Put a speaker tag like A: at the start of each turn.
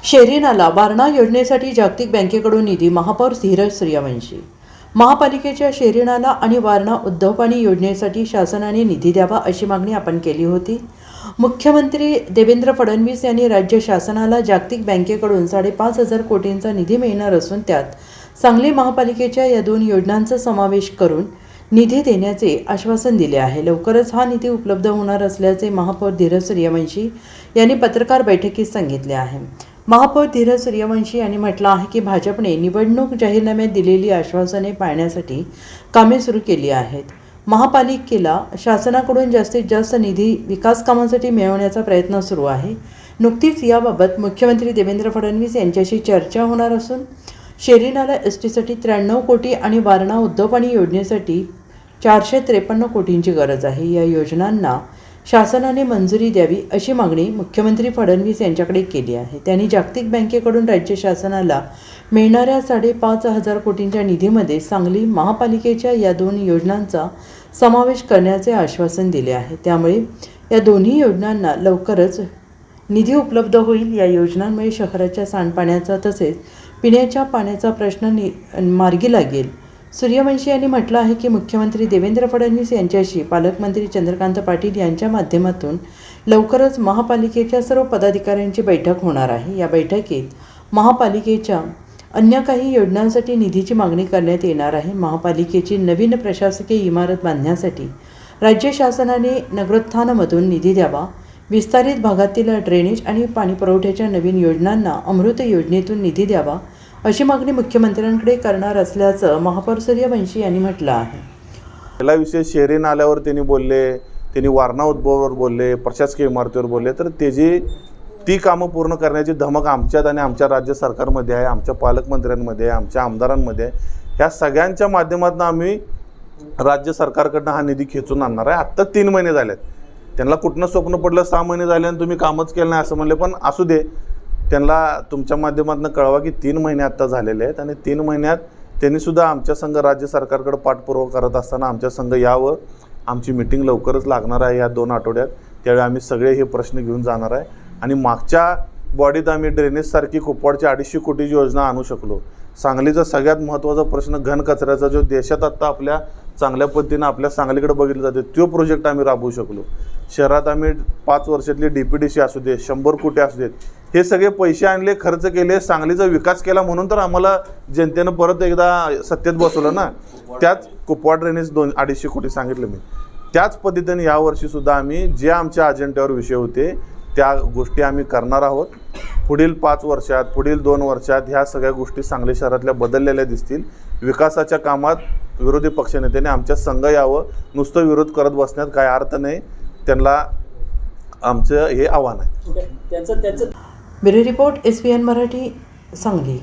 A: शेरी नाला वारणा योजनेसाठी जागतिक बँकेकडून निधी. महापौर धीरज सूर्यवंशी. महापालिकेच्या शेरी नाला आणि वारणा उद्धावपाणी योजनेसाठी शासनाने निधी द्यावा अशी मागणी आपण केली होती. मुख्यमंत्री देवेंद्र फडणवीस यांनी राज्य शासनाला जागतिक बँकेकडून 5,500 कोटींचा निधी मिळणार असून त्यात सांगली महापालिकेच्या या 2 योजनांचा समावेश करून निधी देण्याचे आश्वासन दिले आहे. लवकरच हा निधी उपलब्ध होणार असल्याचे महापौर धीरज सूर्यवंशी यांनी पत्रकार बैठकीत सांगितले आहे. महापौर धीरज सूर्यवंशी यांनी म्हटलं आहे की भाजपने निवडणूक जाहीरनाम्यात दिलेली आश्वासने पाळण्यासाठी कामे सुरू केली आहेत. महापालिकेला शासनाकडून जास्तीत जास्त निधी विकास कामांसाठी मिळवण्याचा प्रयत्न सुरू आहे. नुकतीच याबाबत मुख्यमंत्री देवेंद्र फडणवीस यांच्याशी चर्चा होणार असून शेरी नाला एसटीसाठी 93 कोटी आणि वारणा उद्धावपाणी योजनेसाठी 453 कोटींची गरज आहे. या योजनांना शासनाने मंजुरी द्यावी अशी मागणी मुख्यमंत्री फडणवीस यांच्याकडे केली आहे. त्यांनी जागतिक बँकेकडून राज्य शासनाला मिळणाऱ्या 5,500 कोटींच्या निधीमध्ये सांगली महापालिकेच्या या 2 योजनांचा समावेश करण्याचे आश्वासन दिले आहे. त्यामुळे या दोन्ही योजनांना लवकरच निधी उपलब्ध होईल. या योजनांमुळे शहराच्या सांडपाण्याचा तसेच पिण्याच्या पाण्याचा प्रश्न मार्गी लागेल. सूर्यवंशी यांनी म्हटलं आहे की मुख्यमंत्री देवेंद्र फडणवीस यांच्याशी पालकमंत्री चंद्रकांत पाटील यांच्या माध्यमातून लवकरच महापालिकेच्या सर्व पदाधिकाऱ्यांची बैठक होणार आहे. या बैठकीत महापालिकेच्या अन्य काही योजनांसाठी निधीची मागणी करण्यात येणार आहे. महापालिकेची नवीन प्रशासकीय इमारत बांधण्यासाठी राज्य शासनाने नगरोत्थानमधून निधी द्यावा. विस्तारित भागातील ड्रेनेज आणि पाणीपुरवठ्याच्या नवीन योजनांना अमृत योजनेतून निधी द्यावा अशी मागणी मुख्यमंत्र्यांकडे करणार असल्याचं महापौर सूर्यवंशी यांनी म्हटलं आहे.
B: पहिला विषय शेरी नाल्यावर त्यांनी बोलले, त्यांनी वारणा उद्भावावर बोलले, प्रशासकीय इमारतीवर बोलले, तर ती कामं पूर्ण करण्याची धमक आमच्यात आणि आमच्या राज्य सरकारमध्ये आहे, आमच्या पालकमंत्र्यांमध्ये आहे, आमच्या आमदारांमध्ये आहे. ह्या सगळ्यांच्या माध्यमातून आम्ही राज्य सरकारकडनं हा निधी खेचून आणणार आहे. आत्ता 3 महिने झालेत. त्यांना कुठनं स्वप्न पडलं 6 महिने झाले आणि तुम्ही कामच केलं नाही असं म्हणले, पण असू दे. त्यांना तुमच्या माध्यमातून कळवा की 3 महिने आत्ता झालेले आहेत आणि 3 महिन्यात त्यांनीसुद्धा आमच्या संघ राज्य सरकारकडे पाठपुरावा करत असताना आमच्या संघ यावं. आमची मिटिंग लवकरच लागणार आहे या 2 आठवड्यात. त्यावेळी आम्ही सगळे हे प्रश्न घेऊन जाणार आहे आणि मागच्या बॉडीत आम्ही ड्रेनेजसारखी कुपवाडची 250 कोटीची योजना आणू शकलो. सांगलीचा सगळ्यात महत्त्वाचा प्रश्न घन कचऱ्याचा जो देशात आत्ता आपल्या चांगल्या पद्धतीनं आपल्या सांगलीकडे बघितलं जाते तो प्रोजेक्ट आम्ही राबवू शकलो. शहरात आम्ही 5 वर्षातली DPDC असू दे, 100 कोटी असू देत, हे सगळे पैसे आणले, खर्च केले, सांगलीचा विकास केला म्हणून तर आम्हाला जनतेनं परत एकदा सत्तेत बसवलं ना. त्याच कुपवाड ड्रेनेज 250 कोटी सांगितलं मी. त्याच पद्धतीने यावर्षीसुद्धा आम्ही जे आमच्या अजेंड्यावर विषय होते त्या गोष्टी आम्ही करणार आहोत. पुढील 5 वर्षात, पुढील 2 वर्षात ह्या सगळ्या गोष्टी सांगली शहरातल्या बदललेल्या दिसतील. विकासाच्या कामात विरोधी पक्षनेत्याने आमच्या संघ यावं. नुसतं विरोध करत बसण्यात काय अर्थ नाही. त्यांना आमचं हे आव्हान आहे.
A: Bureau report SVN Marathi, Sangli.